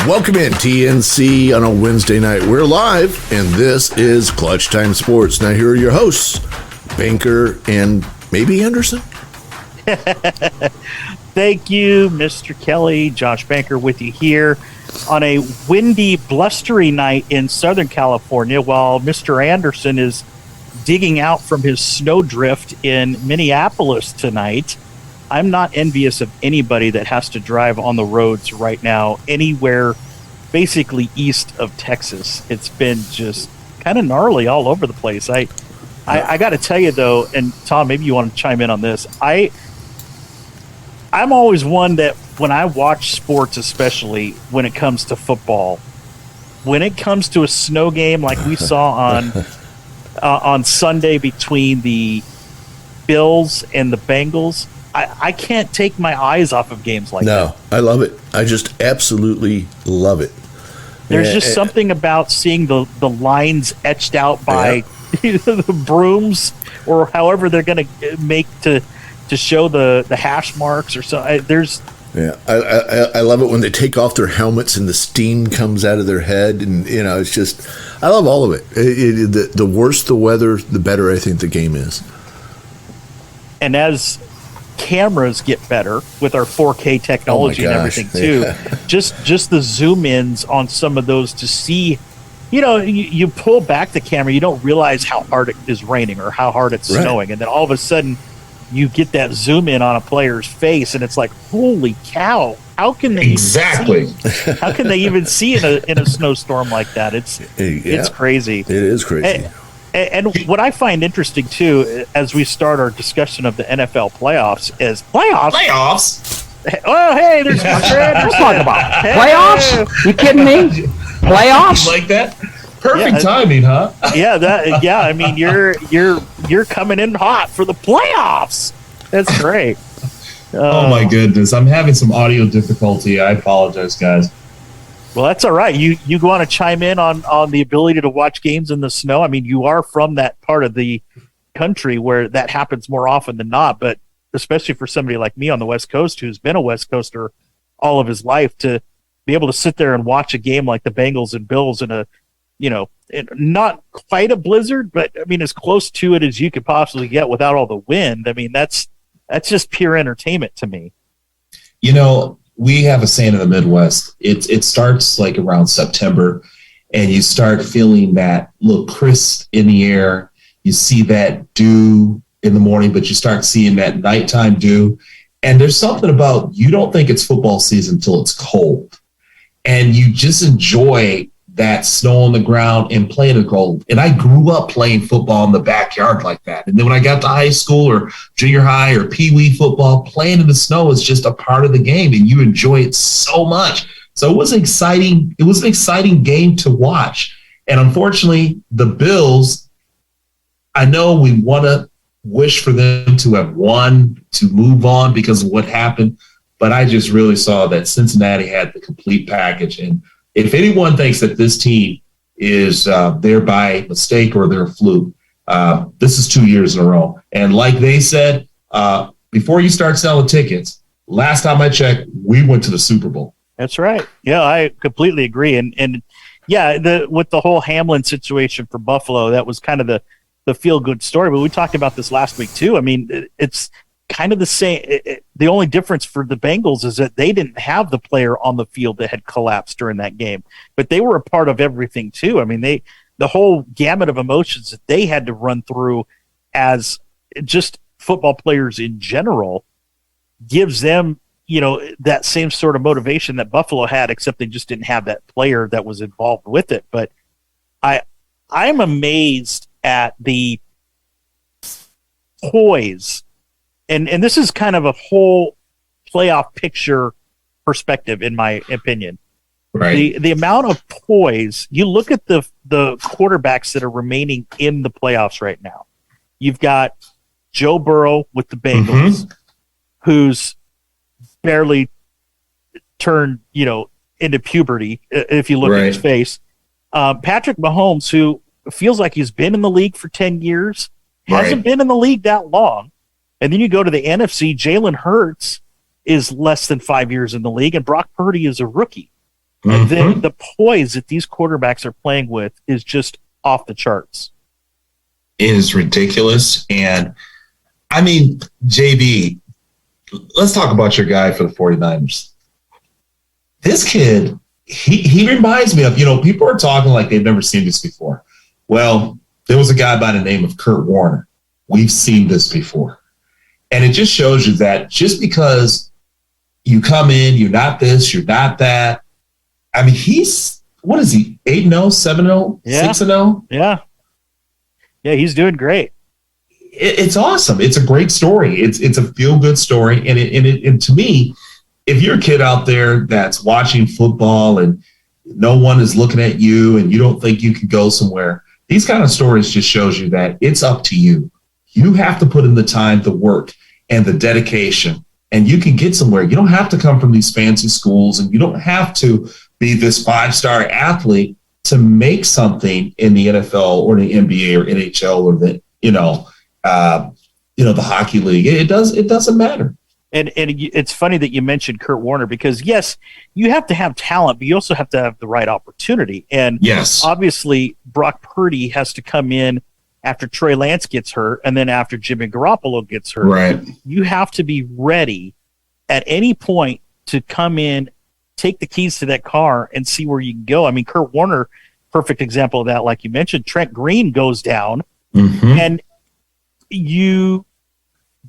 Welcome in TNC on a Wednesday night. We're live, and this is Clutch Time Sports. Now, here are your hosts, Banker and maybe Anderson. Thank you, Mr. Kelly. Josh Banker with you here on a windy, blustery night in Southern California while Mr. Anderson is digging out from his snowdrift in Minneapolis tonight. I'm not envious of anybody that has to drive on the roads right now, anywhere basically east of Texas. It's been just kind of gnarly all over the place. I got to tell you, though, and Tom, maybe you want to chime in on this. I'm always one that when I watch sports, especially when it comes to football, when it comes to a snow game like we saw on Sunday between the Bills and the Bengals, I can't take my eyes off of games like that. No, I love it. I just absolutely love it. There's just something about seeing the lines etched out by the brooms or however they're going to make to show the hash marks or so. I love it when they take off their helmets and the steam comes out of their head, and it's just I love all of it. The worse the weather, the better I think the game is. And as cameras get better with our 4K technology and everything too, just the zoom ins on some of those to see, you pull back the camera, you don't realize how hard it is raining or how hard it's snowing, and then all of a sudden you get that zoom in on a player's face, and it's like, holy cow! How can they how can they even see in a snowstorm like that? It's crazy. It is crazy. And what I find interesting too, as we start our discussion of the NFL playoffs, is playoffs. Oh, hey, there's Mr. Anderson. Talk about playoffs. You kidding me? Playoffs? You like that? Perfect timing, huh? Yeah, I mean, you're coming in hot for the playoffs. That's great. Oh my goodness, I'm having some audio difficulty. I apologize, guys. Well, that's all right. You want to chime in on the ability to watch games in the snow? I mean, you are from that part of the country where that happens more often than not, but especially for somebody like me on the West Coast who's been a West Coaster all of his life, to be able to sit there and watch a game like the Bengals and Bills in a, not quite a blizzard, but I mean, as close to it as you could possibly get without all the wind. I mean, that's just pure entertainment to me. We have a saying in the Midwest. It starts like around September, and you start feeling that little crisp in the air. You see that dew in the morning, but you start seeing that nighttime dew. And there's something about, you don't think it's football season until it's cold. And you just enjoy that snow on the ground and playing the cold. And I grew up playing football in the backyard like that. And then when I got to high school or junior high or pee-wee football, playing in the snow is just a part of the game, and you enjoy it so much. So it was exciting. It was an exciting game to watch. And unfortunately, the Bills, I know we want to wish for them to have won, to move on because of what happened, but I just really saw that Cincinnati had the complete package. And if anyone thinks that this team is there by mistake or they're a fluke, this is 2 years in a row. And like they said, before you start selling tickets, last time I checked, we went to the Super Bowl. That's right. Yeah, I completely agree. And with the whole Hamlin situation for Buffalo, that was kind of the feel-good story. But we talked about this last week too. I mean, it's kind of the same. The only difference for the Bengals is that they didn't have the player on the field that had collapsed during that game, but they were a part of everything too. I mean, the whole gamut of emotions that they had to run through as just football players in general gives them, that same sort of motivation that Buffalo had, except they just didn't have that player that was involved with it. But I'm amazed at the poise. And this is kind of a whole playoff picture perspective, in my opinion. Right. The amount of poise, you look at the quarterbacks that are remaining in the playoffs right now. You've got Joe Burrow with the Bengals, who's barely turned, into puberty, if you look at his face. Patrick Mahomes, who feels like he's been in the league for 10 years, hasn't been in the league that long. And then you go to the NFC, Jalen Hurts is less than 5 years in the league, and Brock Purdy is a rookie. The poise that these quarterbacks are playing with is just off the charts. It is ridiculous. And I mean, JB, let's talk about your guy for the 49ers. This kid, he reminds me of, people are talking like they've never seen this before. Well, there was a guy by the name of Kurt Warner. We've seen this before. And it just shows you that just because you come in, you're not this, you're not that. I mean, what is he, 8-0, 7-0, 6-0? Yeah. Yeah, he's doing great. It's awesome. It's a great story. It's a feel-good story. And to me, if you're a kid out there that's watching football and no one is looking at you and you don't think you can go somewhere, these kind of stories just shows you that it's up to you. You have to put in the time, the work, and the dedication, and you can get somewhere. You don't have to come from these fancy schools, and you don't have to be this 5-star athlete to make something in the NFL or the NBA or NHL or the the hockey league. It doesn't matter. And it's funny that you mentioned Kurt Warner because, yes, you have to have talent, but you also have to have the right opportunity. And yes, obviously, Brock Purdy has to come in after Trey Lance gets hurt and then after Jimmy Garoppolo gets hurt. Right. You have to be ready at any point to come in, take the keys to that car, and see where you can go. I mean, Kurt Warner, perfect example of that, like you mentioned. Trent Green goes down, and you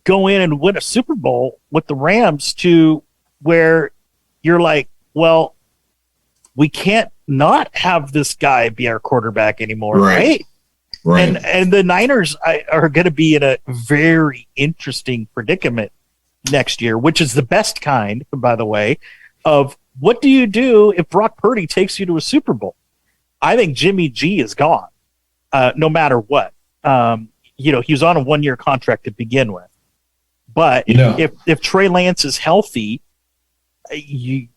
go in and win a Super Bowl with the Rams to where you're like, well, we can't not have this guy be our quarterback anymore, right? Right. And the Niners are going to be in a very interesting predicament next year, which is the best kind, by the way, of what do you do if Brock Purdy takes you to a Super Bowl? I think Jimmy G is gone, no matter what. He was on a 1-year contract to begin with. But if Trey Lance is healthy, you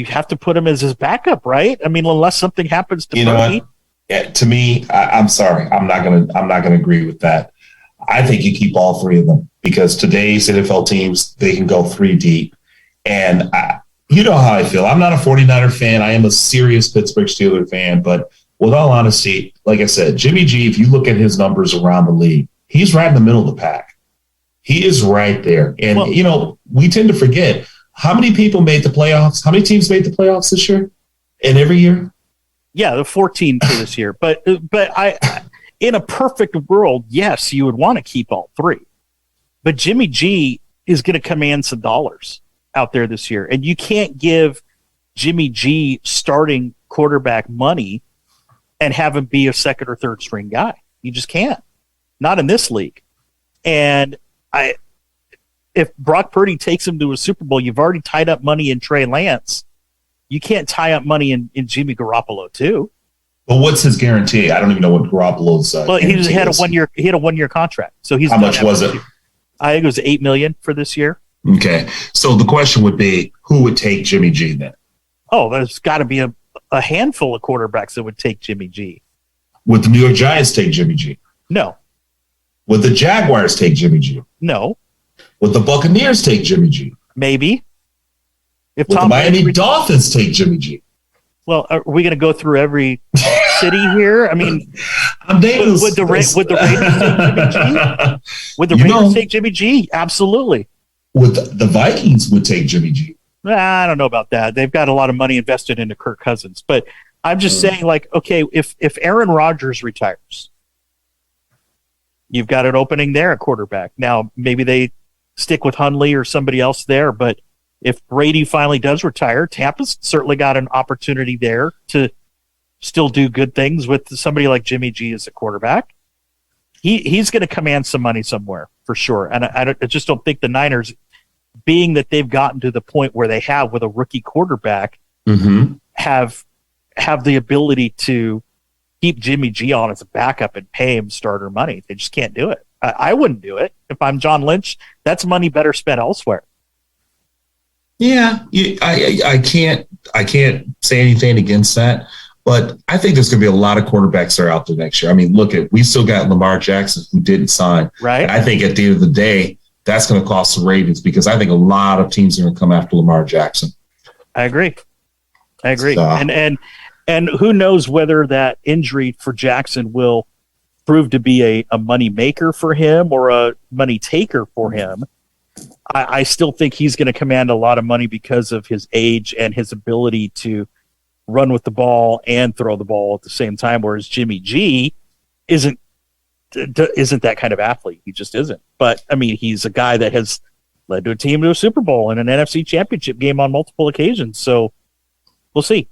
have to put him as his backup, right? I mean, unless something happens to Purdy. To me, I'm sorry, I'm not gonna agree with that. I think you keep all three of them because today's NFL teams, they can go 3 deep. And you know how I feel. I'm not a 49er fan. I am a serious Pittsburgh Steelers fan. But with all honesty, like I said, Jimmy G, if you look at his numbers around the league, he's right in the middle of the pack. He is right there. And, we tend to forget how many people made the playoffs. How many teams made the playoffs this year and every year? Yeah, the 14 for this year. But I in a perfect world, yes, you would want to keep all 3. But Jimmy G is going to command some dollars out there this year. And you can't give Jimmy G starting quarterback money and have him be a second or third string guy. You just can't. Not in this league. And if Brock Purdy takes him to a Super Bowl, you've already tied up money in Trey Lance. You can't tie up money in Jimmy Garoppolo too. Well, what's his guarantee? I don't even know what Garoppolo's. Well, he had a 1 year. He had a 1 year contract. So he's. How much was it? I think it was $8 million for this year. Okay, so the question would be, who would take Jimmy G then? Oh, there's got to be a handful of quarterbacks that would take Jimmy G. Would the New York Giants take Jimmy G? No. Would the Jaguars take Jimmy G? No. Would the Buccaneers take Jimmy G? Maybe. Would the Miami Dolphins take Jimmy G? Well, are we going to go through every city here? I mean, would the Raiders take Jimmy G? Would the Raiders take Jimmy G? Absolutely. Would the Vikings would take Jimmy G? I don't know about that. They've got a lot of money invested into Kirk Cousins. But I'm just saying, like, okay, if Aaron Rodgers retires, you've got an opening there at quarterback. Now, maybe they stick with Hundley or somebody else there, but if Brady finally does retire, Tampa's certainly got an opportunity there to still do good things with somebody like Jimmy G as a quarterback. He's going to command some money somewhere for sure. And I just don't think the Niners, being that they've gotten to the point where they have with a rookie quarterback, have the ability to keep Jimmy G on as a backup and pay him starter money. They just can't do it. I wouldn't do it. If I'm John Lynch, that's money better spent elsewhere. Yeah, I can't say anything against that, but I think there's going to be a lot of quarterbacks that are out there next year. I mean, we still got Lamar Jackson who didn't sign. Right. I think at the end of the day, that's going to cost the Ravens because I think a lot of teams are going to come after Lamar Jackson. I agree. I agree. So- And who knows whether that injury for Jackson will prove to be a money maker for him or a money taker for him. I still think he's going to command a lot of money because of his age and his ability to run with the ball and throw the ball at the same time, whereas Jimmy G isn't that kind of athlete. He just isn't. But, I mean, he's a guy that has led to a team to a Super Bowl and an NFC championship game on multiple occasions. So we'll see.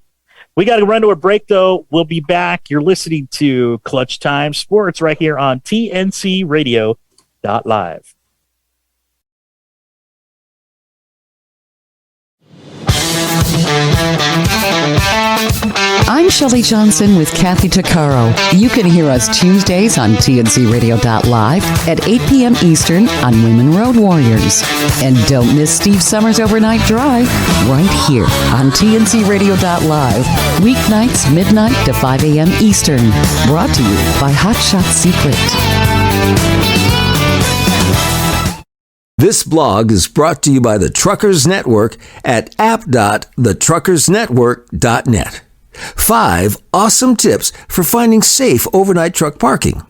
We got to run to a break, though. We'll be back. You're listening to Clutch Time Sports right here on TNCRadio.live. I'm Shelley Johnson with Kathy Tuccaro. You can hear us Tuesdays on TNCRadio.live at 8 p.m. Eastern on Women Road Warriors. And don't miss Steve Summers' Overnight Drive right here on TNCRadio.live. Weeknights, midnight to 5 a.m. Eastern. Brought to you by Hot Shot Secret. This blog is brought to you by the Truckers Network at app.thetruckersnetwork.net. 5 awesome tips for finding safe overnight truck parking.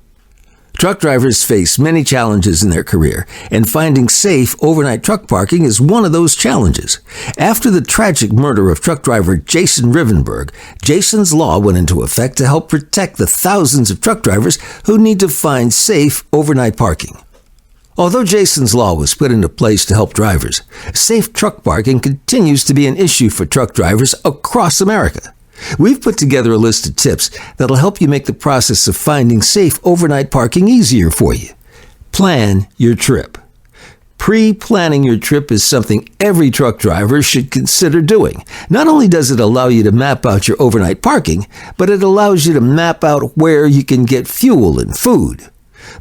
Truck drivers face many challenges in their career, and finding safe overnight truck parking is one of those challenges. After the tragic murder of truck driver Jason Rivenberg, Jason's Law went into effect to help protect the thousands of truck drivers who need to find safe overnight parking. Although Jason's Law was put into place to help drivers, safe truck parking continues to be an issue for truck drivers across America. We've put together a list of tips that'll help you make the process of finding safe overnight parking easier for you. Plan your trip. Pre-planning your trip is something every truck driver should consider doing. Not only does it allow you to map out your overnight parking, but it allows you to map out where you can get fuel and food.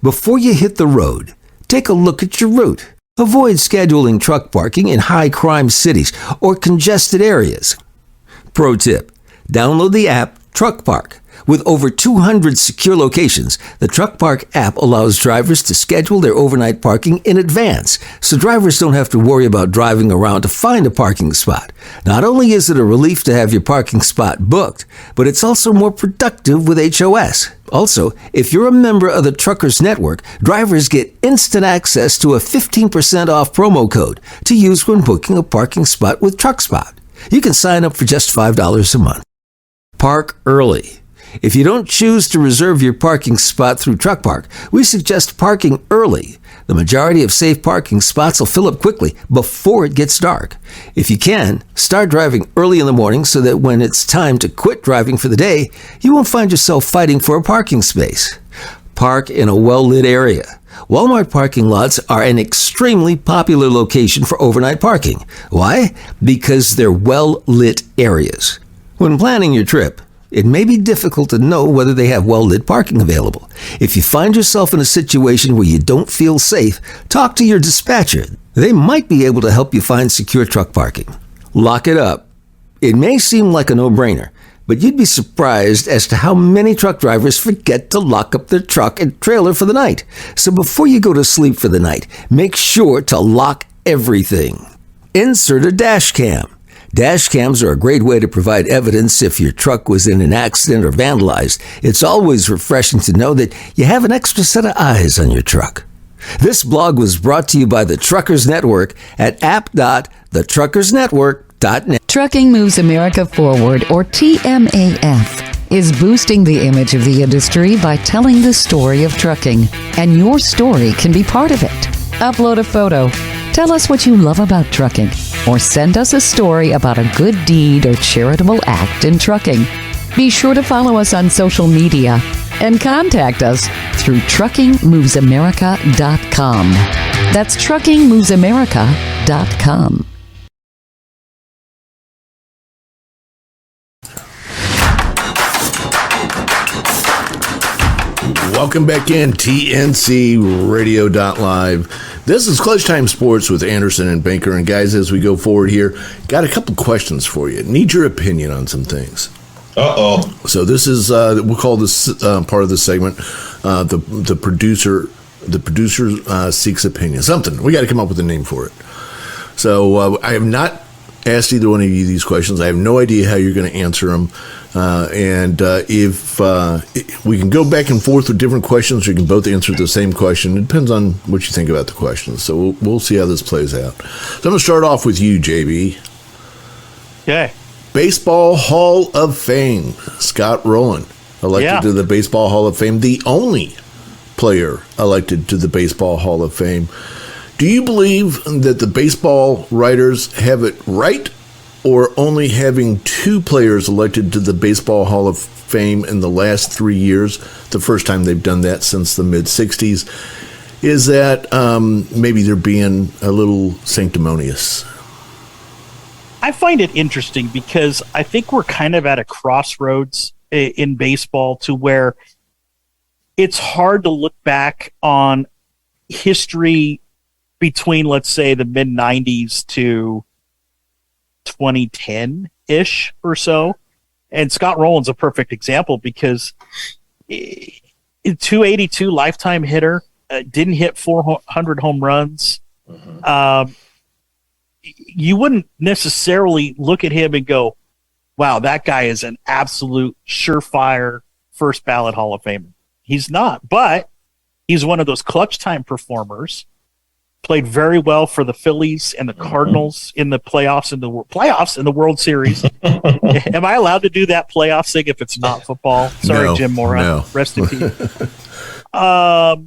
Before you hit the road, take a look at your route. Avoid scheduling truck parking in high-crime cities or congested areas. Pro tip, download the app Truck Park. With over 200 secure locations, the Truck Park app allows drivers to schedule their overnight parking in advance, so drivers don't have to worry about driving around to find a parking spot. Not only is it a relief to have your parking spot booked, but it's also more productive with HOS. Also, if you're a member of the Truckers Network, drivers get instant access to a 15% off promo code to use when booking a parking spot with TruckSpot. You can sign up for just $5 a month. Park early. If you don't choose to reserve your parking spot through Truck Park, we suggest parking early. The majority of safe parking spots will fill up quickly before it gets dark. If you can, start driving early in the morning so that when it's time to quit driving for the day, you won't find yourself fighting for a parking space. Park in a well-lit area. Walmart parking lots are an extremely popular location for overnight parking. Why? Because they're well-lit areas. When planning your trip, it may be difficult to know whether they have well-lit parking available. If you find yourself in a situation where you don't feel safe, talk to your dispatcher. They might be able to help you find secure truck parking. Lock it up. It may seem like a no-brainer, but you'd be surprised as to how many truck drivers forget to lock up their truck and trailer for the night. So before you go to sleep for the night, make sure to lock everything. Insert a dash cam. Dash cams are a great way to provide evidence if your truck was in an accident or vandalized. It's always refreshing to know that you have an extra set of eyes on your truck. This blog was brought to you by the Truckers Network at app.thetruckersnetwork.net. Trucking Moves America Forward, or TMAF, is boosting the image of the industry by telling the story of trucking, and your story can be part of it. Upload a photo. Tell us what you love about trucking, or send us a story about a good deed or charitable act in trucking. Be sure to follow us on social media and contact us through truckingmovesamerica.com. That's truckingmovesamerica.com. Welcome back in, TNCRadio.live. This is Clutch Time Sports with Anderson and Banker. And guys, as we go forward here, got a couple questions for you. Need your opinion on some things. Uh-oh. So this is, we'll call this part of the segment, the producer seeks opinion. Something. We got to come up with a name for it. So I have not asked either one of you these questions. I have no idea how you're going to answer them. If we can go back and forth with different questions, or you can both answer the same question. It depends on what you think about the questions. So we'll see how this plays out. So I'm going to start off with you, JB. Okay. Baseball Hall of Fame. Scott Rowland, elected to the Baseball Hall of Fame, the only player elected to the Baseball Hall of Fame. Do you believe that the baseball writers have it right, or only having 2 players elected to the Baseball Hall of Fame in the last 3 years, the first time they've done that since the mid-'60s, is that maybe they're being a little sanctimonious? I find it interesting because I think we're kind of at a crossroads in baseball to where it's hard to look back on history between, let's say, the mid-'90s to 2010-ish or so. And Scott Rowland's a perfect example because 282 lifetime hitter, didn't hit 400 home runs. You wouldn't necessarily look at him and go, wow, that guy is an absolute surefire first ballot Hall of Famer. He's not, but he's one of those clutch time performers. Played very well for the Phillies and the Cardinals in the playoffs in the World Series. Am I allowed to do that playoff thing if it's not football? Sorry, No, Jim Mora. no. Rest in peace. But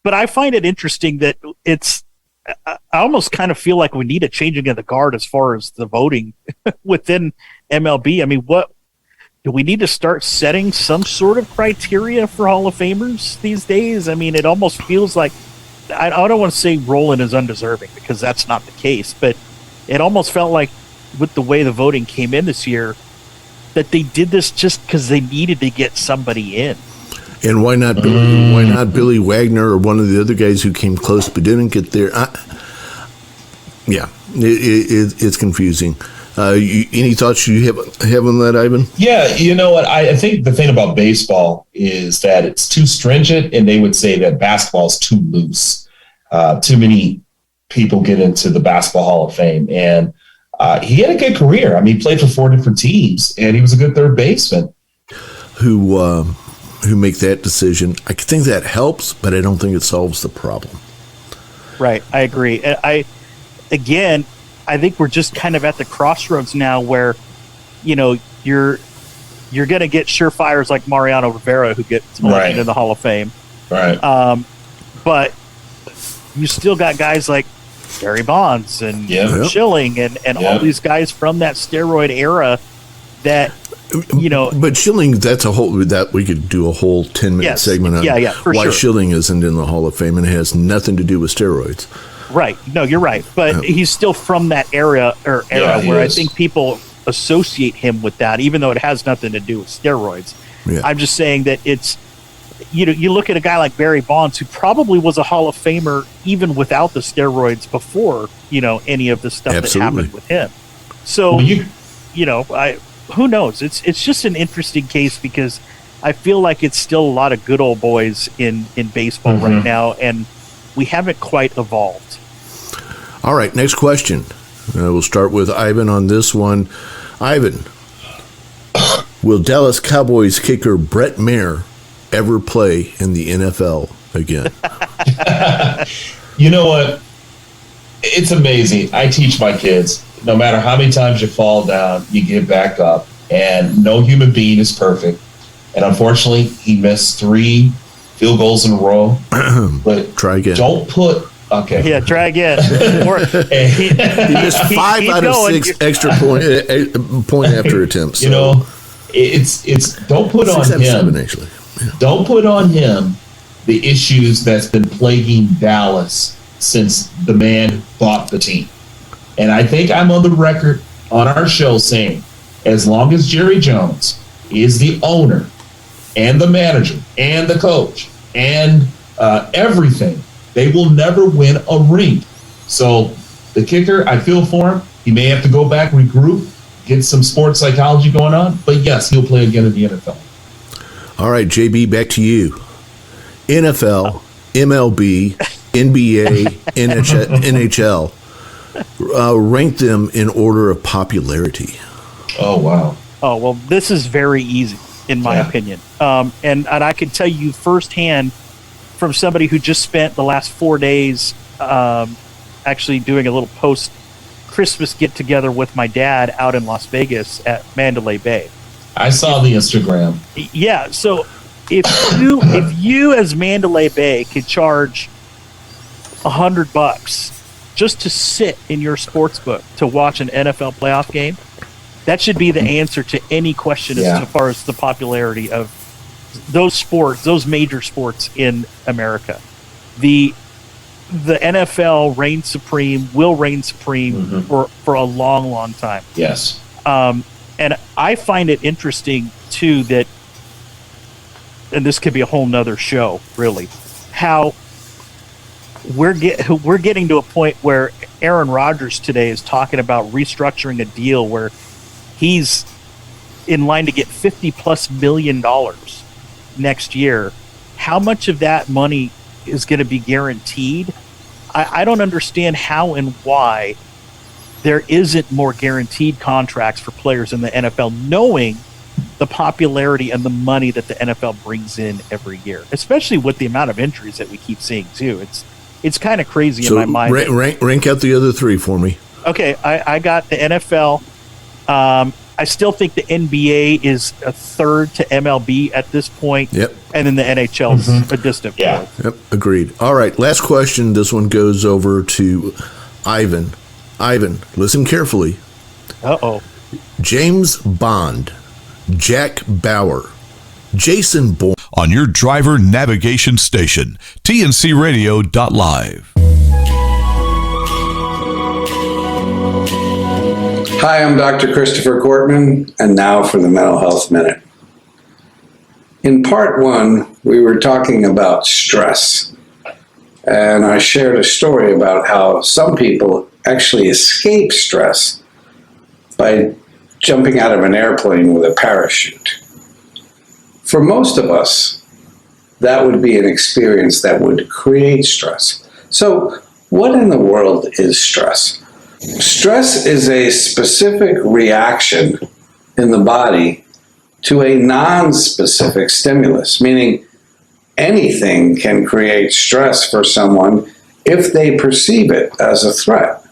I find it interesting that I almost kind of feel like we need a changing of the guard as far as the voting within MLB. I mean, what do we need to start setting some sort of criteria for Hall of Famers these days? I mean, it almost feels like, I don't want to say Rowland is undeserving because that's not the case, but it almost felt like with the way the voting came in this year that they did this just because they needed to get somebody in. And why not Billy Wagner or one of the other guys who came close but didn't get there? It's confusing. Any thoughts you have on that, Ivan? Yeah, you know what? I think the thing about baseball is that it's too stringent, and they would say that basketball is too loose. Too many people get into the Basketball Hall of Fame, and he had a good career. I mean, he played for 4 different teams, and he was a good third baseman. Who make that decision? I think that helps, but I don't think it solves the problem. Right, I agree. I think we're just kind of at the crossroads now where, you know, you're going to get surefires like Mariano Rivera who gets elected in the Hall of Fame. Right. But you still got guys like Barry Bonds and Schilling and all these guys from that steroid era that, you know. But Schilling, that's a whole, that we could do a whole 10-minute segment on why Schilling isn't in the Hall of Fame, and it has nothing to do with steroids. Right. No, you're right. But he's still from that era where I think people associate him with that, even though it has nothing to do with steroids. Yeah. I'm just saying that it's, you know, you look at a guy like Barry Bonds, who probably was a Hall of Famer even without the steroids before, you know, any of the stuff that happened with him. So, you know, who knows? It's just an interesting case because I feel like it's still a lot of good old boys in baseball right now, and we haven't quite evolved. All right, next question. We'll start with Ivan on this one. Ivan, will Dallas Cowboys kicker Brett Maher ever play in the NFL again? You know what? It's amazing. I teach my kids, no matter how many times you fall down, you get back up. And no human being is perfect. And unfortunately, he missed 3 field goals in a row. But try again. Don't put... Okay. Yeah, try again. He missed 5 out of 6 extra point after attempts. So. You know, it's don't put on him. 7, actually. Yeah. Don't put on him the issues that's been plaguing Dallas since the man bought the team. And I think I'm on the record on our show saying, as long as Jerry Jones is the owner and the manager and the coach and everything, they will never win a ring. So the kicker, I feel for him. He may have to go back, regroup, get some sports psychology going on. But yes, he'll play again in the NFL. All right, JB, back to you. NFL, MLB, NBA, NHL. rank them in order of popularity. Oh, wow. Oh, well, this is very easy, in my opinion. And I can tell you firsthand from somebody who just spent the last 4 days actually doing a little post-Christmas get-together with my dad out in Las Vegas at Mandalay Bay. I saw the Instagram. Yeah, so if you as Mandalay Bay could charge $100 just to sit in your sports book to watch an NFL playoff game, that should be the answer to any question as far as the popularity of those sports, those major sports in America. The NFL reigns supreme, will reign supreme for a long, long time. Yes. And I find it interesting, too, that, and this could be a whole nother show, really, how we're getting to a point where Aaron Rodgers today is talking about restructuring a deal where he's in line to get $50+ million next year. How much of that money is going to be guaranteed? I don't understand how and why there isn't more guaranteed contracts for players in the NFL, knowing the popularity and the money that the NFL brings in every year, especially with the amount of injuries that we keep seeing too. It's kind of crazy in my mind. Rank out the other three for me. Okay, I got the NFL. I still think the NBA is a third to MLB at this point. Yep. And then the NHL is a distant fourth. Yep, agreed. All right, last question. This one goes over to Ivan. Ivan, listen carefully. Uh-oh. James Bond, Jack Bauer, Jason Bourne. On your driver navigation station, tncradio.live. Hi, I'm Dr. Christopher Cortman, and now for the Mental Health Minute. In part one, we were talking about stress, and I shared a story about how some people actually escape stress by jumping out of an airplane with a parachute. For most of us, that would be an experience that would create stress. So, what in the world is stress? Stress is a specific reaction in the body to a non-specific stimulus, meaning anything can create stress for someone if they perceive it as a threat.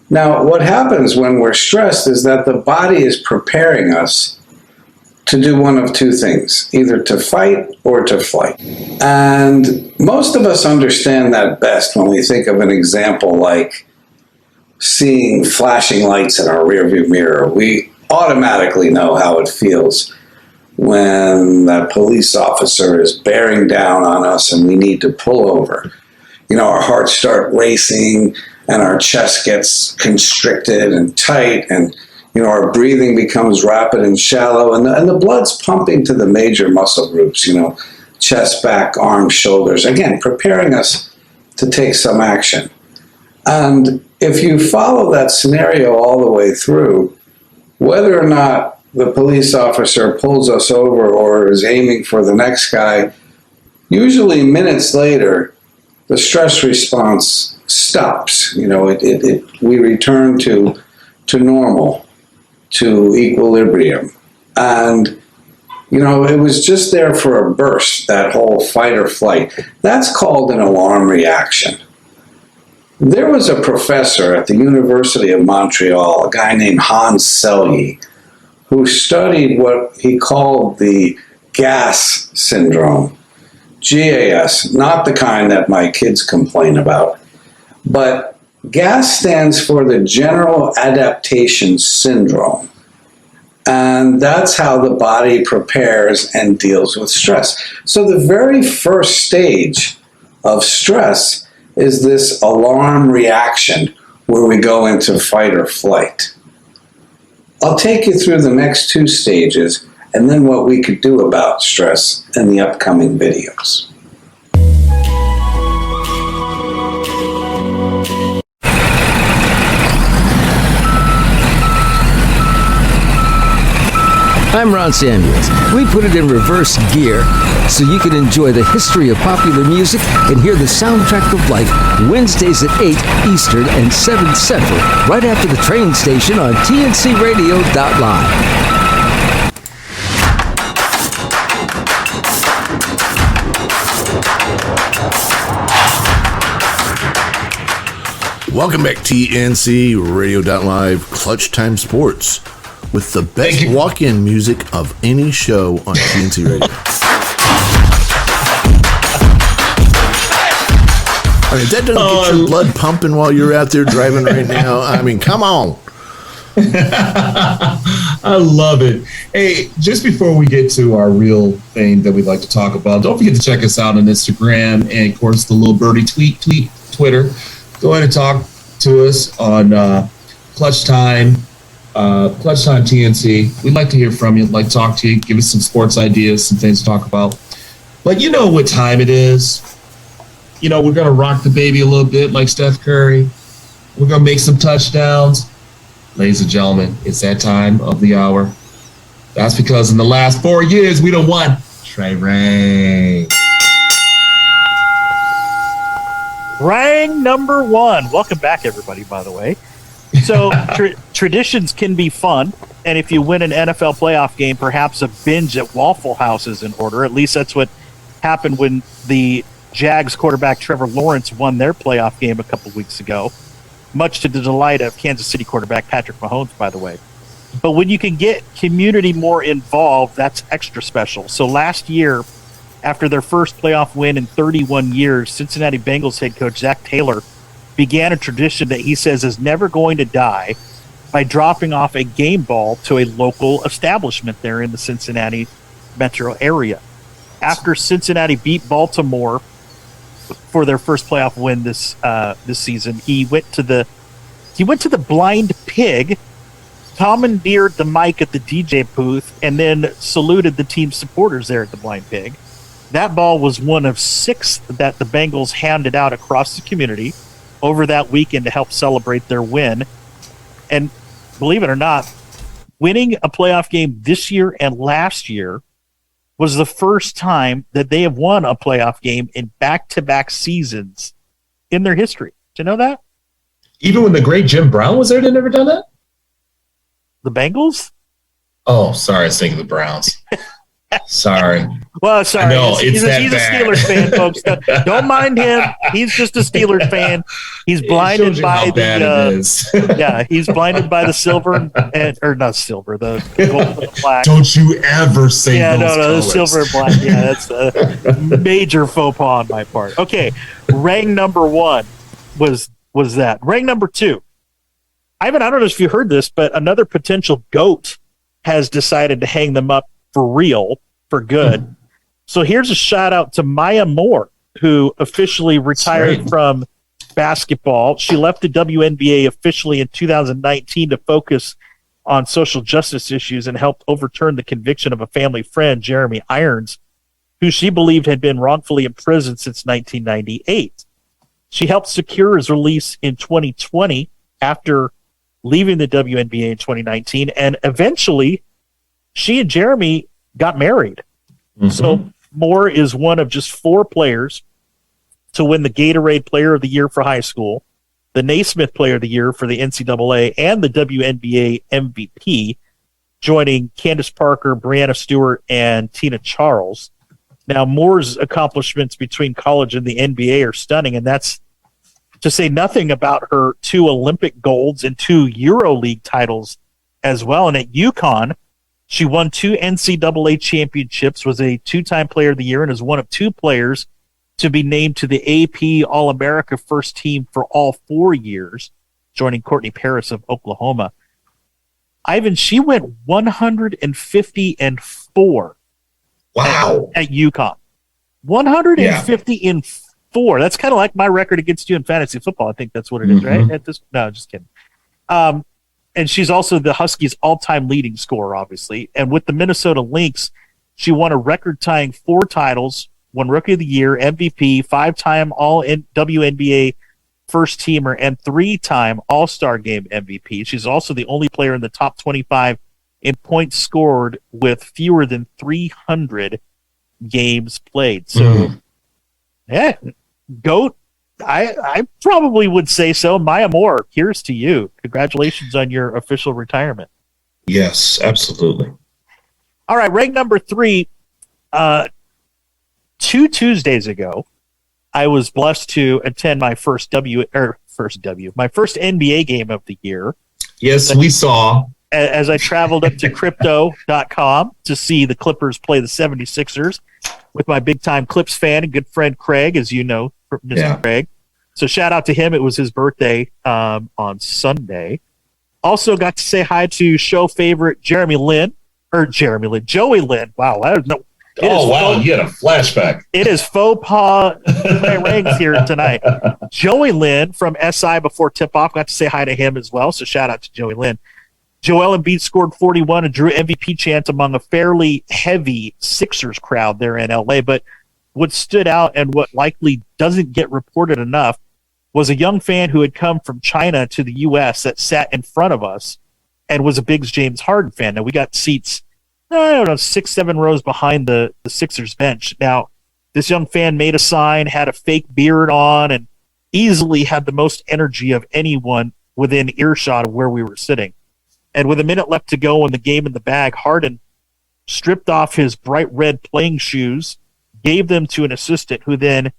Now, what happens when we're stressed is that the body is preparing us to do one of two things, either to fight or to flight. And most of us understand that best when we think of an example like seeing flashing lights in our rearview mirror. We automatically know how it feels when that police officer is bearing down on us and we need to pull over. You know, our hearts start racing and our chest gets constricted and tight, and you know, our breathing becomes rapid and shallow, and the blood's pumping to the major muscle groups, you know, chest, back, arms, shoulders, again, preparing us to take some action. And if you follow that scenario all the way through, whether or not the police officer pulls us over or is aiming for the next guy, usually minutes later, the stress response stops. You know, we return to normal, to equilibrium. And, you know, it was just there for a burst, that whole fight or flight. That's called an alarm reaction. There was a professor at the University of Montreal, a guy named Hans Selye, who studied what he called the GAS syndrome. GAS, not the kind that my kids complain about, but GAS stands for the General Adaptation Syndrome. And that's how the body prepares and deals with stress. So the very first stage of stress is this alarm reaction where we go into fight or flight. I'll take you through the next two stages and then what we could do about stress in the upcoming videos. I'm Ron Samuels. We put it in reverse gear so you can enjoy the history of popular music and hear the soundtrack of life Wednesdays at 8 Eastern and 7 Central, right after the train station on tncradio.live. Welcome back, TNC Radio.live, Clutch Time Sports, with the best walk-in music of any show on TNC Radio. I mean, if that doesn't get your blood pumping while you're out there driving right now, I mean, come on. I love it. Hey, just before we get to our real thing that we'd like to talk about, don't forget to check us out on Instagram and, of course, the Little Birdie Twitter. Go ahead and talk to us on Clutch Time TNC. We'd like to hear from you. We'd like to talk to you. Give us some sports ideas, some things to talk about. But you know what time it is. You know, we're going to rock the baby a little bit like Steph Curry. We're going to make some touchdowns. Ladies and gentlemen, it's that time of the hour. That's because in the last 4 years, we done won. Trey Ray. Rang number 1. Welcome back, everybody, by the way. So traditions can be fun, and if you win an NFL playoff game, perhaps a binge at Waffle House is in order. At least that's what happened when the Jags quarterback Trevor Lawrence won their playoff game a couple weeks ago, much to the delight of Kansas City quarterback Patrick Mahomes, by the way. But when you can get community more involved, that's extra special. So last year, after their first playoff win in 31 years, Cincinnati Bengals head coach Zach Taylor began a tradition that he says is never going to die by dropping off a game ball to a local establishment there in the Cincinnati metro area. After Cincinnati beat Baltimore for their first playoff win this season, he went to the Blind Pig, commandeered the mic at the DJ booth, and then saluted the team's supporters there at the Blind Pig. That ball was one of 6 that the Bengals handed out across the community over that weekend to help celebrate their win. And believe it or not, winning a playoff game this year and last year was the first time that they have won a playoff game in back-to-back seasons in their history. Did you know that? Even when the great Jim Brown was there, they never done that? The Bengals? Oh, sorry. I was thinking the Browns. Sorry. Well, sorry. No, he's a Steelers fan, folks. Don't mind him. He's just a Steelers fan. He's blinded by he's blinded by the silver or not silver, the gold and black. Don't you ever say those the silver and black. Yeah, that's a major faux pas on my part. Okay, rang number 1 was that. Rang number 2. Ivan, I don't know if you heard this, but another potential GOAT has decided to hang them up for real, for good. So here's a shout out to Maya Moore, who officially retired from basketball. She left the WNBA officially in 2019 to focus on social justice issues and helped overturn the conviction of a family friend, Jeremy Irons, who she believed had been wrongfully imprisoned since 1998. She helped secure his release in 2020 after leaving the WNBA in 2019, and eventually she and Jeremy got married. Mm-hmm. So Moore is one of just 4 players to win the Gatorade Player of the Year for high school, the Naismith Player of the Year for the NCAA, and the WNBA MVP, joining Candace Parker, Brianna Stewart, and Tina Charles. Now, Moore's accomplishments between college and the NBA are stunning, and that's to say nothing about her 2 Olympic golds and 2 EuroLeague titles as well. And at UConn, she won 2 NCAA championships, was a 2-time Player of the Year, and is one of 2 players to be named to the AP All-America first team for all 4 years, joining Courtney Paris of Oklahoma. Ivan, she went 150-4. Wow. At UConn. 150-4. That's kind of like my record against you in fantasy football. I think that's what it is, right? No, just kidding. And she's also the Huskies' all-time leading scorer, obviously. And with the Minnesota Lynx, she won a record-tying 4 titles, won Rookie of the Year, MVP, 5-time All-WNBA first-teamer, and 3-time All-Star Game MVP. She's also the only player in the top 25 in points scored with fewer than 300 games played. So, yeah, GOAT. I probably would say so. Maya Moore, here's to you. Congratulations on your official retirement. Yes, absolutely. All right, rank number 3. 2 Tuesdays ago, I was blessed to attend my first NBA game of the year. Yes, we saw. As I traveled up to crypto.com to see the Clippers play the 76ers with my big-time Clips fan and good friend Craig, as you know, Mr. Craig. So shout out to him. It was his birthday on Sunday. Also got to say hi to show favorite Joey Lynn. Wow, I don't know. You had a flashback. It is faux pas ranks here tonight. Joey Lynn from SI before tip-off. Got to say hi to him as well, so shout out to Joey Lynn. Joel Embiid scored 41 and drew MVP chants among a fairly heavy Sixers crowd there in LA. But what stood out and what likely doesn't get reported enough was a young fan who had come from China to the U.S. that sat in front of us and was a big James Harden fan. Now, we got seats, 6-7 rows behind the Sixers bench. Now, this young fan made a sign, had a fake beard on, and easily had the most energy of anyone within earshot of where we were sitting. And with a minute left to go and the game in the bag, Harden stripped off his bright red playing shoes, gave them to an assistant, who then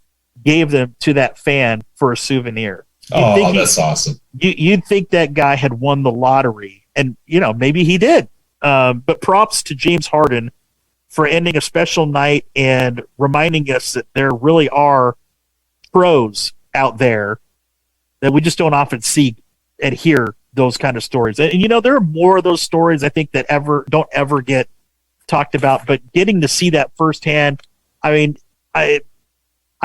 gave them to that fan for a souvenir. That's awesome. You'd think that guy had won the lottery, and maybe he did. But props to James Harden for ending a special night and reminding us that there really are pros out there that we just don't often see and hear those kind of stories. And there are more of those stories, I think, that don't ever get talked about, but getting to see that firsthand, I mean, I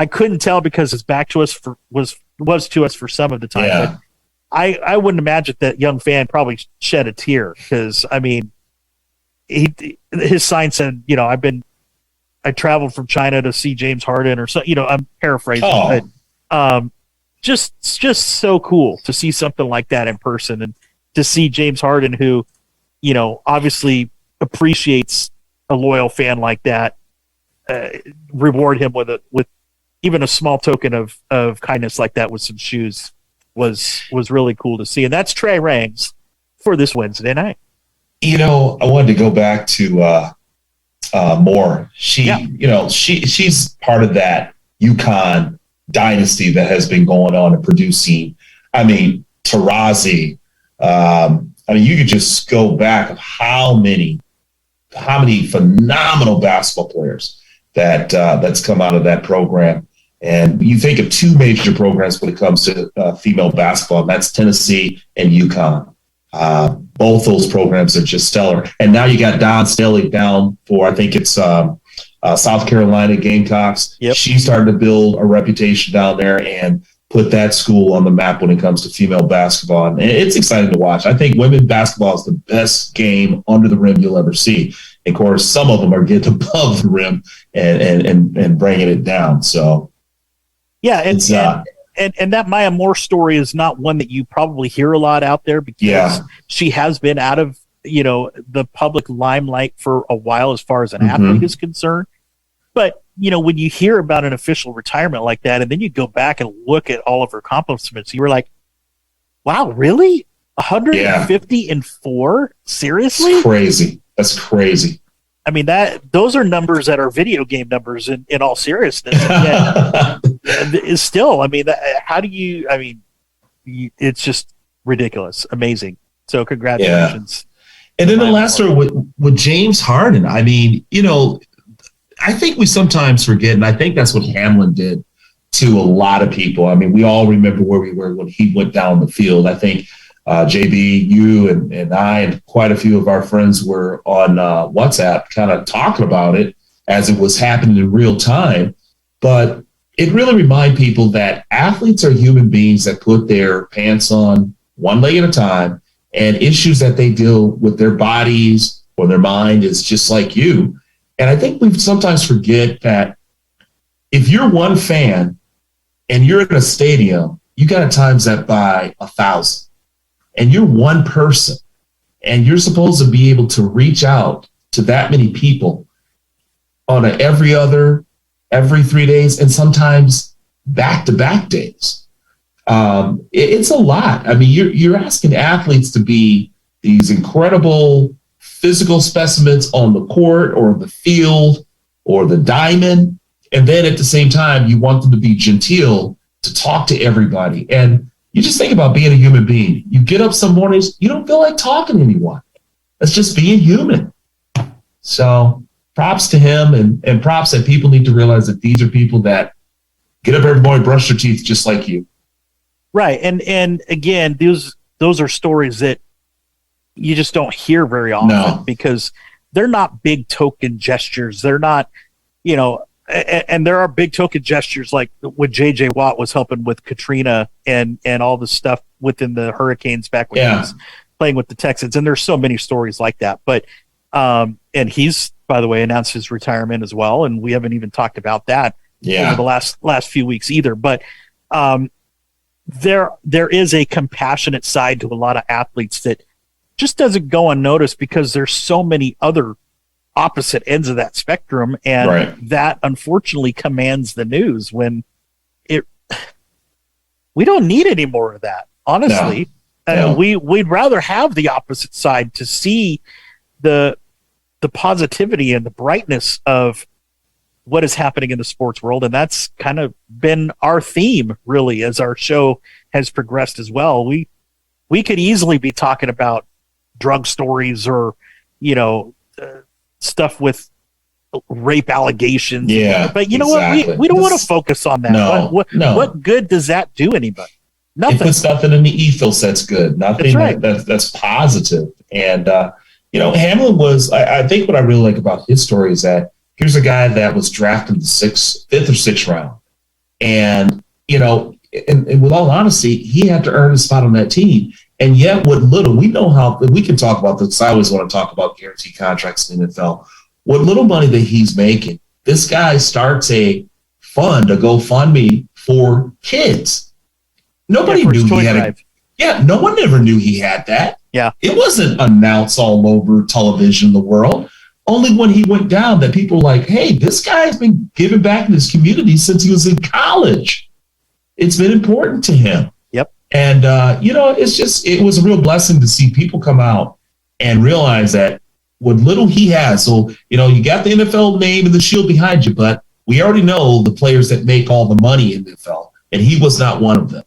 couldn't tell because his back to us was to us for some of the time. Yeah. But I wouldn't imagine that young fan probably shed a tear because, I mean, his sign said, I traveled from China to see James Harden, or so, I'm paraphrasing, but just so cool to see something like that in person, and to see James Harden, who, obviously appreciates a loyal fan like that, reward him with even a small token of kindness like that with some shoes was really cool to see. And that's Trey Rangs for this Wednesday night. I wanted to go back to Moore. She's part of that UConn dynasty that has been going on and producing. I mean, Taurasi. You could just go back of how many phenomenal basketball players that's come out of that program. And you think of two major programs when it comes to female basketball, and that's Tennessee and UConn. Both those programs are just stellar. And now you got Dawn Staley down for, I think it's South Carolina Gamecocks. Yep. She started to build a reputation down there and put that school on the map when it comes to female basketball. And it's exciting to watch. I think women's basketball is the best game under the rim you'll ever see. Of course, some of them are getting above the rim and bringing it down. So, yeah, and that Maya Moore story is not one that you probably hear a lot out there because she has been out of the public limelight for a while as far as an athlete is concerned. But when you hear about an official retirement like that, and then you go back and look at all of her accomplishments, you were like, "Wow, really? 154? Seriously? It's crazy. That's crazy." I mean, those are numbers that are video game numbers in all seriousness. It's still, I mean, how do you, I mean, it's just ridiculous. Amazing. So congratulations. Yeah. And then the last story with James Harden, I mean, I think we sometimes forget, and I think that's what Hamlin did to a lot of people. I mean, we all remember where we were when he went down the field. I think JB, you and I and quite a few of our friends were on WhatsApp kind of talking about it as it was happening in real time. But it really reminded people that athletes are human beings that put their pants on one leg at a time, and issues that they deal with their bodies or their mind is just like you. And I think we sometimes forget that if you're one fan and you're in a stadium, you got to times that by 1,000. And you're one person, and you're supposed to be able to reach out to that many people. on every 3 days, and sometimes back-to-back days. It's a lot. I mean, you're asking athletes to be these incredible physical specimens on the court or the field or the diamond. And then at the same time, you want them to be genteel to talk to everybody. And you just think about being a human being. You get up some mornings, you don't feel like talking to anyone. That's just being human. So props to him, and props that people need to realize that these are people that get up every morning, brush their teeth just like you. Right. And again, those are stories that you just don't hear very often because they're not big token gestures. They're not, and there are big token gestures like when J.J. Watt was helping with Katrina and all the stuff within the Hurricanes back when he was playing with the Texans. And there's so many stories like that. But and he's, by the way, announced his retirement as well. And we haven't even talked about that over the last few weeks either. But there is a compassionate side to a lot of athletes that just doesn't go unnoticed because there's so many other opposite ends of that spectrum, and that unfortunately commands the news when we don't need any more of that, honestly. We'd rather have the opposite side to see the positivity and the brightness of what is happening in the sports world. And that's kind of been our theme really as our show has progressed as well. We could easily be talking about drug stories or, stuff with rape allegations. Yeah. But you know what? We don't want to focus on that. No, what good does that do anybody? Nothing. It puts nothing in the ethos that's good. Nothing that's positive. And, Hamlin was, I think what I really like about his story is that here's a guy that was drafted in the fifth or sixth round. And, and with all honesty, he had to earn a spot on that team. And yet what little, we know how, we can talk about this. I always want to talk about guaranteed contracts in the NFL. What little money that he's making, this guy starts a fund, a GoFundMe for kids. Nobody knew he had no one ever knew he had that. Yeah. It wasn't announced all over television in the world. Only when he went down that people were like, hey, this guy's been giving back in his community since he was in college. It's been important to him. Yep. And, it was a real blessing to see people come out and realize that what little he has. So, you got the NFL name and the shield behind you, but we already know the players that make all the money in the NFL, and he was not one of them.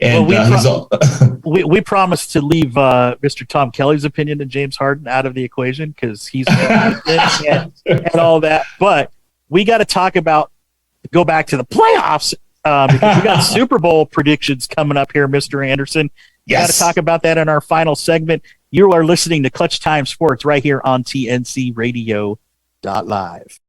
And we promised to leave Mr. Tom Kelly's opinion and James Harden out of the equation because he's and all that. But we got to go back to the playoffs because we got Super Bowl predictions coming up here, Mr. Anderson. We got to talk about that in our final segment. You are listening to Clutch Time Sports right here on TNCRadio.live.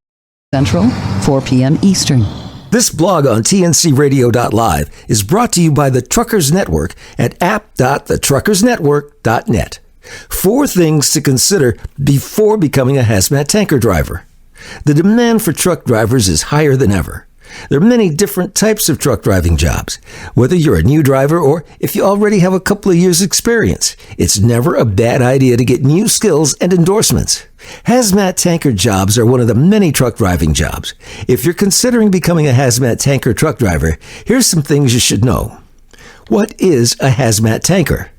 Central, 4 p.m. Eastern. This blog on TNCRadio.live is brought to you by the Truckers Network at app.thetruckersnetwork.net. 4 things to consider before becoming a hazmat tanker driver. The demand for truck drivers is higher than ever. There are many different types of truck driving jobs. Whether you're a new driver or if you already have a couple of years' experience, it's never a bad idea to get new skills and endorsements. Hazmat tanker jobs are one of the many truck driving jobs. If you're considering becoming a hazmat tanker truck driver, here's some things you should know. What is a hazmat tanker?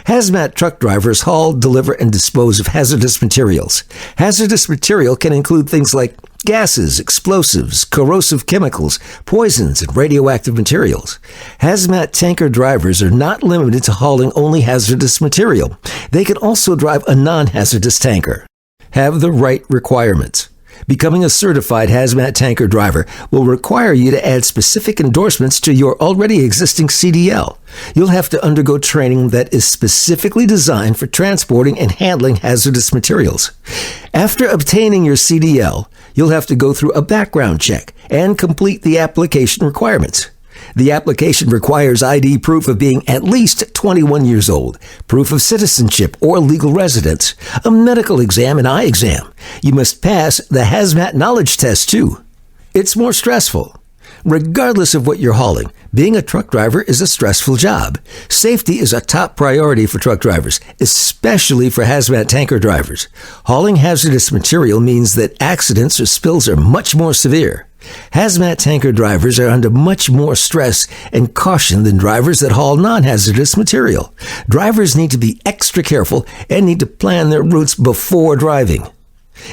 Hazmat truck drivers haul, deliver, and dispose of hazardous materials. Hazardous material can include things like gases, explosives, corrosive chemicals, poisons, and radioactive materials. Hazmat tanker drivers are not limited to hauling only hazardous material. They can also drive a non-hazardous tanker. Have the right requirements. Becoming a certified hazmat tanker driver will require you to add specific endorsements to your already existing CDL. You'll have to undergo training that is specifically designed for transporting and handling hazardous materials. After obtaining your CDL, you'll have to go through a background check and complete the application requirements. The application requires ID proof of being at least 21 years old, proof of citizenship or legal residence, a medical exam and eye exam. You must pass the hazmat knowledge test too. It's more stressful. Regardless of what you're hauling, being a truck driver is a stressful job. Safety is a top priority for truck drivers, especially for hazmat tanker drivers. Hauling hazardous material means that accidents or spills are much more severe. Hazmat tanker drivers are under much more stress and caution than drivers that haul non-hazardous material. Drivers need to be extra careful and need to plan their routes before driving.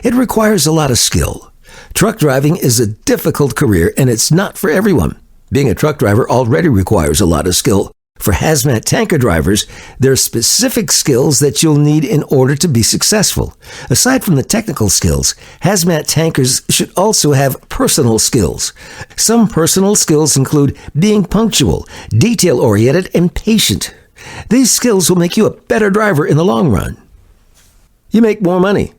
It requires a lot of skill. Truck driving is a difficult career, and it's not for everyone. Being a truck driver already requires a lot of skill. For hazmat tanker drivers, there are specific skills that you'll need in order to be successful. Aside from the technical skills, hazmat tankers should also have personal skills. Some personal skills include being punctual, detail-oriented, and patient. These skills will make you a better driver in the long run. You make more money.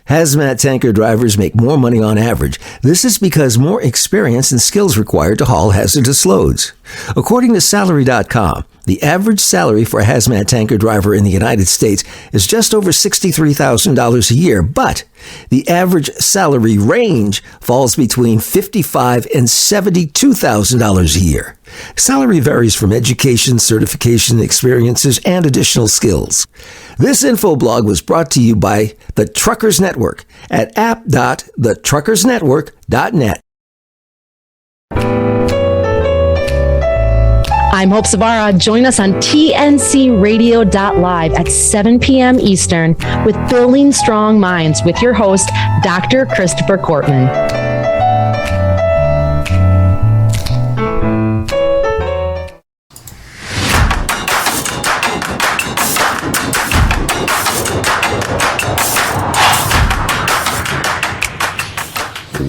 Hazmat tanker drivers make more money on average. This is because more experience and skills required to haul hazardous loads. According to Salary.com, the average salary for a hazmat tanker driver in the United States is just over $63,000 a year, but the average salary range falls between $55,000 and $72,000 a year. Salary varies from education, certification, experiences, and additional skills. This info blog was brought to you by the Truckers Network at app.thetruckersnetwork.net. I'm Hope Savara. Join us on TNCRadio.live at 7 p.m. Eastern with Building Strong Minds with your host, Dr. Christopher Cortman.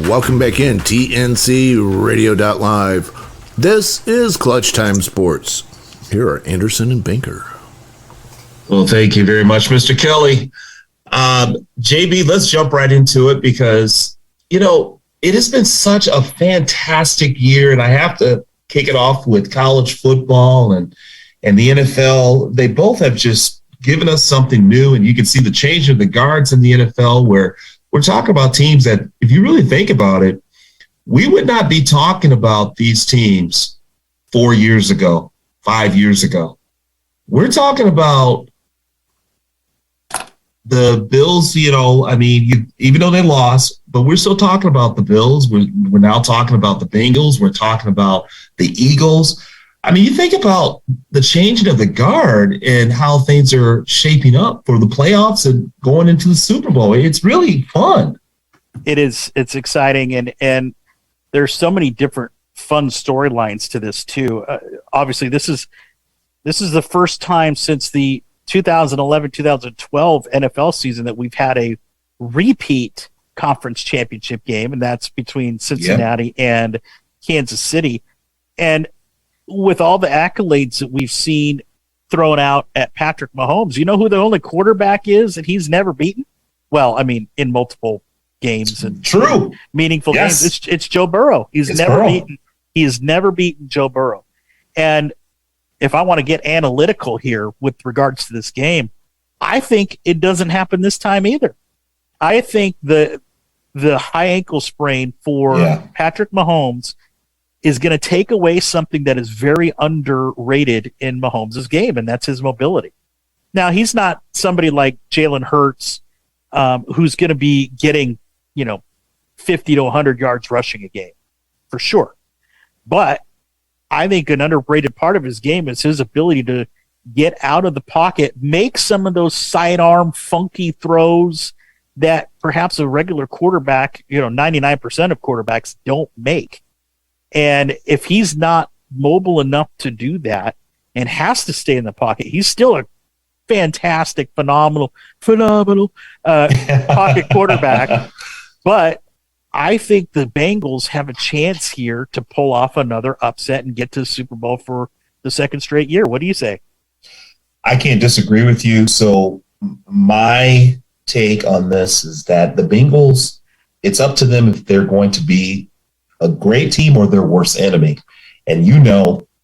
Welcome back in, TNCRadio.live. This is Clutch Time Sports. Here are Anderson and Banker. Well, thank you very much, Mr. Kelly. JB, let's jump right into it because, it has been such a fantastic year, and I have to kick it off with college football and the NFL. They both have just given us something new, and you can see the change of the guards in the NFL where we're talking about teams that, if you really think about it, we would not be talking about these teams 4 years ago, 5 years ago. We're talking about the Bills, even though they lost, but we're still talking about the Bills. We're now talking about the Bengals. We're talking about the Eagles. You think about the changing of the guard and how things are shaping up for the playoffs and going into the Super Bowl. It's really fun. It is. It's exciting. And there's so many different fun storylines to this too. Obviously, this is the first time since the 2011-2012 NFL season that we've had a repeat conference championship game, and that's between Cincinnati and Kansas City. And with all the accolades that we've seen thrown out at Patrick Mahomes, you know who the only quarterback is that he's never beaten? Well, in multiple games and true meaningful games. It's Joe Burrow. He has never beaten Joe Burrow. And if I want to get analytical here with regards to this game, I think it doesn't happen this time either. I think the high ankle sprain for Patrick Mahomes is going to take away something that is very underrated in Mahomes' game, and that's his mobility. Now, he's not somebody like Jalen Hurts, who's going to be getting 50 to 100 yards rushing a game, for sure. But I think an underrated part of his game is his ability to get out of the pocket, make some of those sidearm funky throws that perhaps a regular quarterback, 99% of quarterbacks don't make. And if he's not mobile enough to do that and has to stay in the pocket, he's still a fantastic, phenomenal pocket quarterback. But I think the Bengals have a chance here to pull off another upset and get to the Super Bowl for the second straight year. What do you say? I can't disagree with you. So my take on this is that the Bengals, it's up to them if they're going to be a great team or their worst enemy. And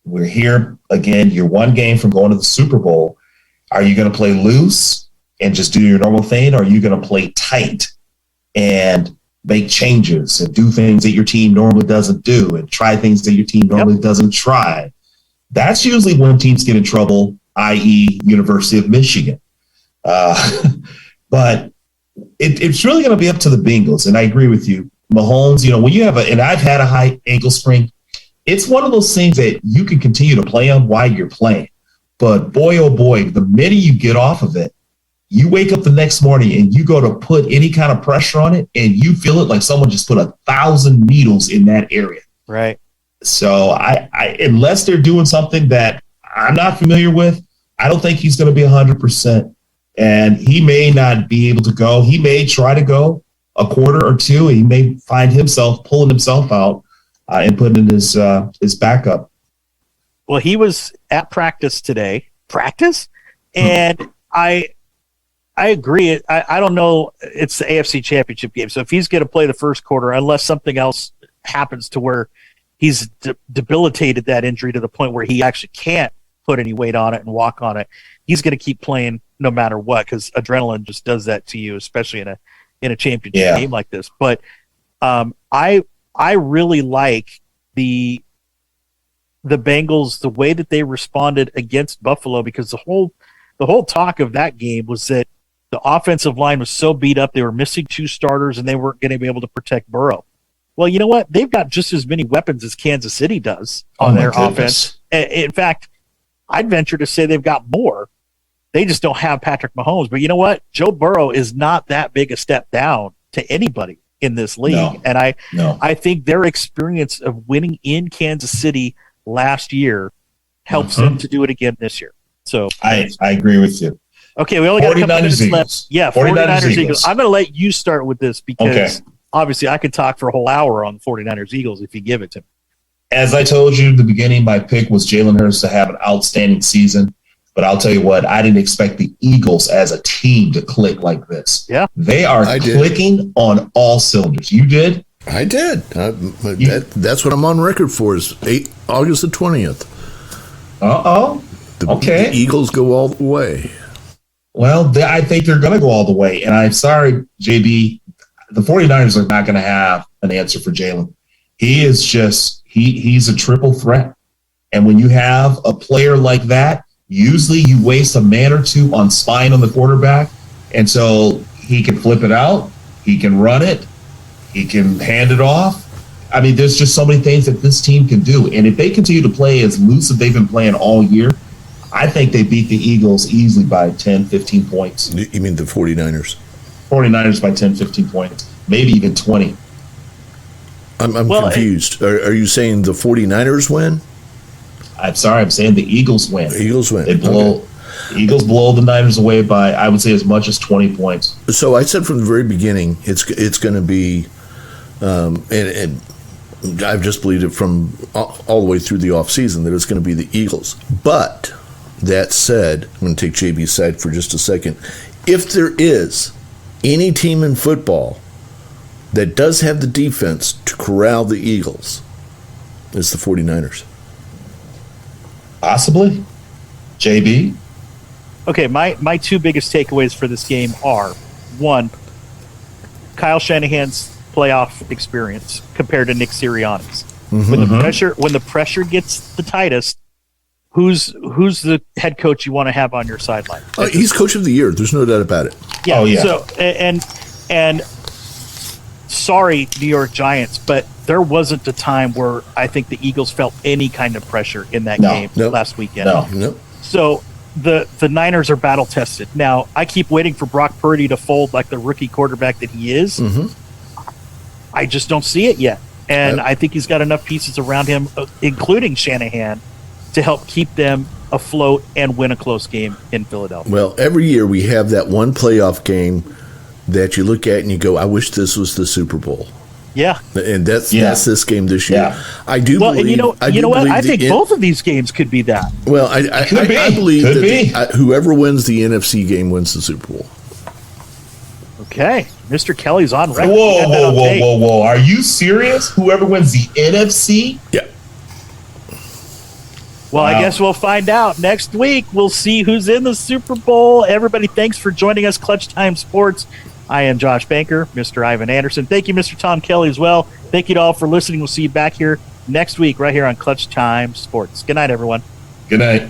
we're here again. You're one game from going to the Super Bowl. Are you going to play loose and just do your normal thing? Or are you going to play tight and make changes and do things that your team normally doesn't do and try things that your team normally doesn't try. That's usually when teams get in trouble, i.e. University of Michigan. But it's really going to be up to the Bengals. And I agree with you. Mahomes, when you have and I've had a high ankle sprain, it's one of those things that you can continue to play on while you're playing. But boy, oh boy, the minute you get off of it, you wake up the next morning and you go to put any kind of pressure on it and you feel it like someone just put 1,000 needles in that area. Right. So I unless they're doing something that I'm not familiar with, I don't think he's going to be 100%. And he may not be able to go. He may try to go a quarter or two. And he may find himself pulling himself out and putting in his backup. Well, he was at practice today. And I agree. I don't know. It's the AFC Championship game. So if he's going to play the first quarter, unless something else happens to where he's debilitated that injury to the point where he actually can't put any weight on it and walk on it, he's going to keep playing no matter what, because adrenaline just does that to you, especially in a championship game like this. But I really like the Bengals, the way that they responded against Buffalo, because the whole talk of that game was that the offensive line was so beat up, they were missing 2 starters and they weren't going to be able to protect Burrow. Well, you know what? They've got just as many weapons as Kansas City does on their offense. In fact, I'd venture to say they've got more. They just don't have Patrick Mahomes. But you know what? Joe Burrow is not that big a step down to anybody in this league. No. And I think their experience of winning in Kansas City last year helps them to do it again this year. So I agree with you. Okay, we only got a couple minutes left. Yeah, 49ers Eagles. I'm going to let you start with this because obviously I could talk for a whole hour on the 49ers Eagles if you give it to me. As I told you at the beginning, my pick was Jalen Hurts to have an outstanding season. But I'll tell you what, I didn't expect the Eagles as a team to click like this. Yeah. They are clicking on all cylinders. You did? I did. That's what I'm on record for is August the 20th. Okay. The Eagles go all the way. Well, I think they're going to go all the way. And I'm sorry, JB, the 49ers are not going to have an answer for Jalen. He is just, he's a triple threat. And when you have a player like that, usually you waste a man or two on spying on the quarterback. And so he can flip it out. He can run it. He can hand it off. I mean, there's just so many things that this team can do. And if they continue to play as loose as they've been playing all year, I think they beat the Eagles easily by 10, 15 points. You mean the 49ers? 49ers by 10, 15 points, maybe even 20. I'm confused. Are you saying the 49ers win? I'm sorry, I'm saying the Eagles win. The Eagles win. The Eagles blow the Niners away by, I would say, as much as 20 points. So I said from the very beginning, it's going to be, and I've just believed it from all the way through the offseason that it's going to be the Eagles. But that said, I'm going to take JB's side for just a second. If there is any team in football that does have the defense to corral the Eagles, it's the 49ers. Possibly. JB? Okay, my 2 biggest takeaways for this game are, 1, Kyle Shanahan's playoff experience compared to Nick Sirianni's. When the pressure gets the tightest, who's the head coach you want to have on your sideline? He's coach of the year. There's no doubt about it. Yeah. Oh, yeah. So and sorry, New York Giants, but there wasn't a time where I think the Eagles felt any kind of pressure in that game last weekend. No. So the Niners are battle tested. Now, I keep waiting for Brock Purdy to fold like the rookie quarterback that he is. I just don't see it yet. And I think he's got enough pieces around him, including Shanahan, to help keep them afloat and win a close game in Philadelphia. Well, every year we have that one playoff game that you look at and you go, I wish this was the Super Bowl. Yeah. And that's this game this year. Yeah. I do believe. And you know what? I think both of these games could be that. Well, I believe that whoever wins the NFC game wins the Super Bowl. Okay. Mr. Kelly's on record. Whoa. Are you serious? Whoever wins the NFC? Yeah. Well, I guess we'll find out next week. We'll see who's in the Super Bowl. Everybody, thanks for joining us. Clutch Time Sports I am Josh Banker, Mr. Ivan Anderson. Thank you, Mr. Tom Kelly, as well. Thank you to all for listening. We'll see you back here next week right here on Clutch Time Sports. Good night, everyone. Good night.